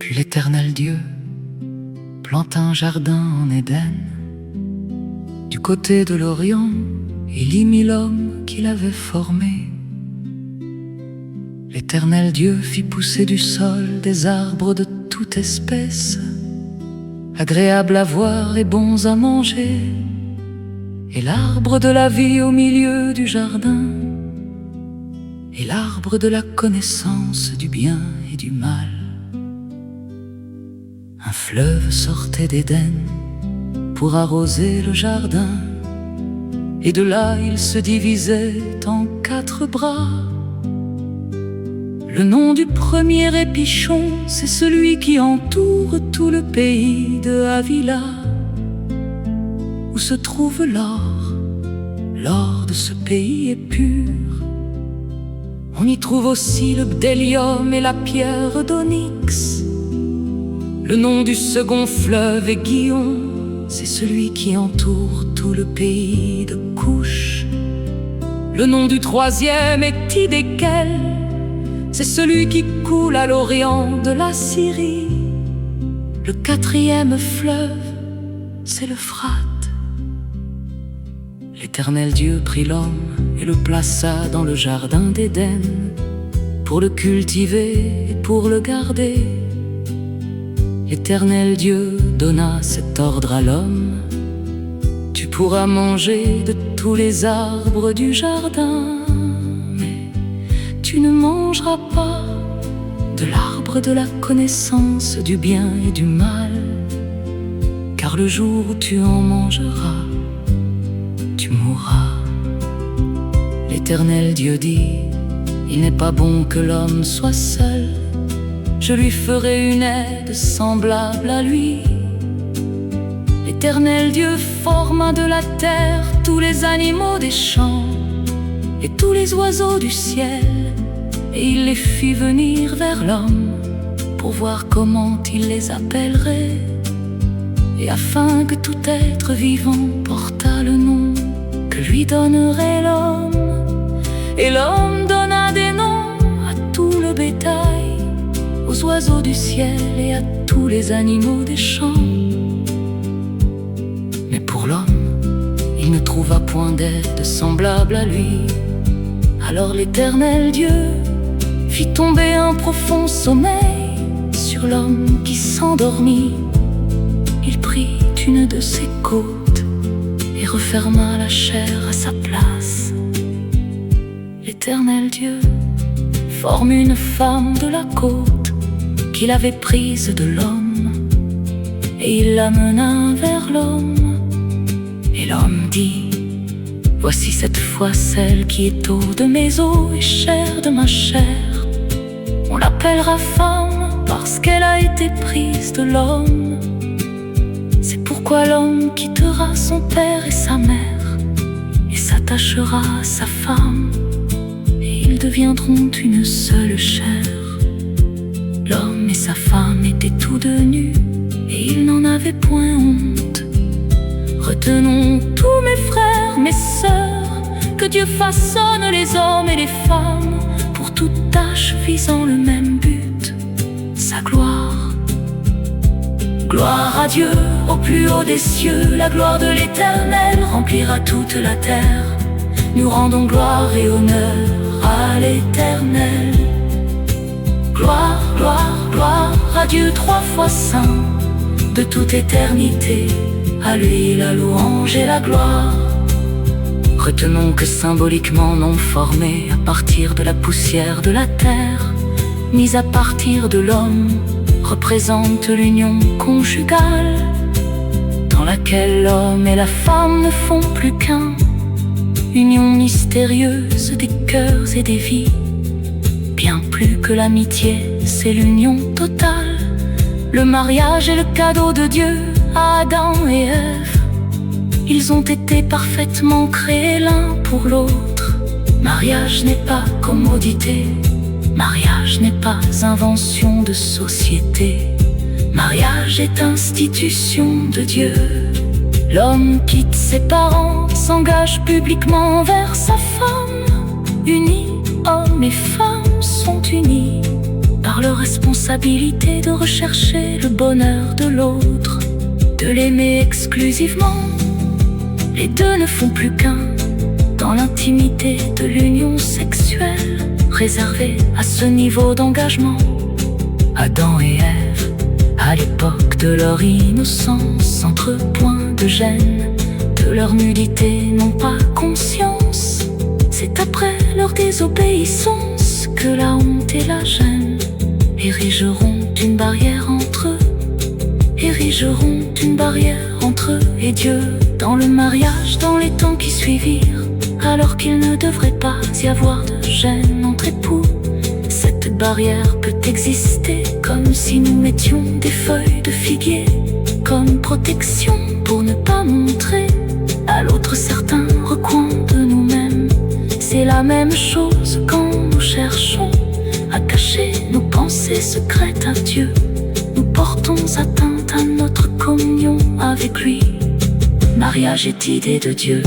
Puis l'Éternel Dieu planta un jardin en Éden. Du côté de l'Orient, il y mit l'homme qu'il avait formé. L'Éternel Dieu fit pousser du sol des arbres de toute espèce, agréables à voir et bons à manger, et l'arbre de la vie au milieu du jardin, et l'arbre de la connaissance du bien et du mal. Un fleuve sortait d'Éden pour arroser le jardin, et de là il se divisait en 4 bras. Le nom du premier épichon, c'est celui qui entoure tout le pays de Havila, où se trouve l'or. L'or de ce pays est pur. On y trouve aussi le bdellium et la pierre d'onyx. Le nom du second fleuve est Gihon, c'est celui qui entoure tout le pays de Couche. Le nom du troisième est Tidékel, c'est celui qui coule à l'orient de la Syrie. Le 4e fleuve, c'est l'Euphrate. L'Éternel Dieu prit l'homme et le plaça dans le jardin d'Éden, pour le cultiver et pour le garder. L'Éternel Dieu donna cet ordre à l'homme: tu pourras manger de tous les arbres du jardin, mais tu ne mangeras pas de l'arbre de la connaissance du bien et du mal, car le jour où tu en mangeras, tu mourras. L'Éternel Dieu dit: il n'est pas bon que l'homme soit seul, je lui ferai une aide semblable à lui. L'Éternel Dieu forma de la terre tous les animaux des champs et tous les oiseaux du ciel, et il les fit venir vers l'homme pour voir comment il les appellerait, et afin que tout être vivant portât le nom que lui donnerait l'homme. Et l'homme donna des noms à tout le bétail, aux oiseaux du ciel et à tous les animaux des champs. Mais pour l'homme, il ne trouva point d'aide semblable à lui. Alors l'Éternel Dieu fit tomber un profond sommeil sur l'homme qui s'endormit. Il prit une de ses côtes et referma la chair à sa place. L'Éternel Dieu forme une femme de la côte qu'il avait prise de l'homme, et il l'amena vers l'homme. Et l'homme dit: voici cette fois celle qui est eau de mes os et chair de ma chair. On l'appellera femme parce qu'elle a été prise de l'homme. C'est pourquoi l'homme quittera son père et sa mère et s'attachera à sa femme, et ils deviendront une seule chair. L'homme et sa femme étaient tous deux nus, et ils n'en avaient point honte. Retenons tous mes frères, mes sœurs, que Dieu façonne les hommes et les femmes pour toute tâche visant le même but, sa gloire. Gloire à Dieu au plus haut des cieux, la gloire de l'Éternel remplira toute la terre. Nous rendons gloire et honneur à l'Éternel. Gloire, gloire, gloire à Dieu 3 fois saint, de toute éternité, à lui la louange et la gloire. Retenons que symboliquement non formé à partir de la poussière de la terre, mis à partir de l'homme, représente l'union conjugale, dans laquelle l'homme et la femme ne font plus qu'un. Union mystérieuse des cœurs et des vies. Bien plus que l'amitié, c'est l'union totale. Le mariage est le cadeau de Dieu à Adam et Ève. Ils ont été parfaitement créés l'un pour l'autre. Mariage n'est pas commodité, mariage n'est pas invention de société. Mariage est institution de Dieu. L'homme quitte ses parents, s'engage publiquement envers sa femme. Unis, homme et femme sont unis par leur responsabilité de rechercher le bonheur de l'autre, de l'aimer exclusivement. Les deux ne font plus qu'un dans l'intimité de l'union sexuelle, réservée à ce niveau d'engagement. Adam et Ève, à l'époque de leur innocence, entre points de gêne, de leur nudité n'ont pas conscience. C'est après leur désobéissance que la honte et la gêne érigeront une barrière entre eux, érigeront une barrière entre eux et Dieu. Dans le mariage, dans les temps qui suivirent, alors qu'il ne devrait pas y avoir de gêne entre époux, cette barrière peut exister comme si nous mettions des feuilles de figuier comme protection pour ne pas montrer à l'autre certains recoins de nous-mêmes. C'est la même chose quand nous cherchons à cacher nos pensées secrètes à Dieu. Nous portons atteinte à notre communion avec lui. Mariage est idée de Dieu.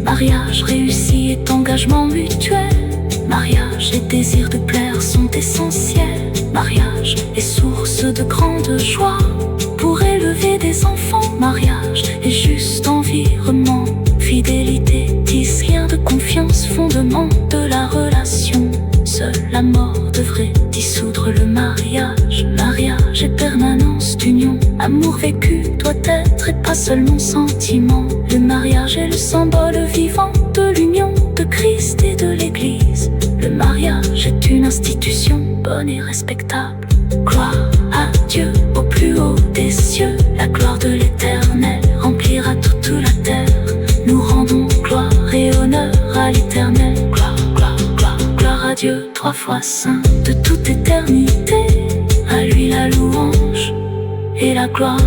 Mariage réussi est engagement mutuel. Mariage et désir de plaire sont essentiels. Mariage est source de grande joie pour élever des enfants. Mariage est juste environnement. Fidélité, rien de confiance, fondement de la relation. Seule la mort devrait dissoudre le mariage. Mariage est permanence d'union. Amour vécu doit être et pas seulement sentiment. Le mariage est le symbole vivant de l'union de Christ et de l'Église. Le mariage est une institution bonne et respectable. Gloire à Dieu au plus haut des cieux. La gloire de l'Éternel remplira toute la terre. Nous rendons gloire et honneur à l'Éternel. Gloire, gloire, gloire, gloire à Dieu, trois fois saint de toute éternité. À lui la louange et la gloire.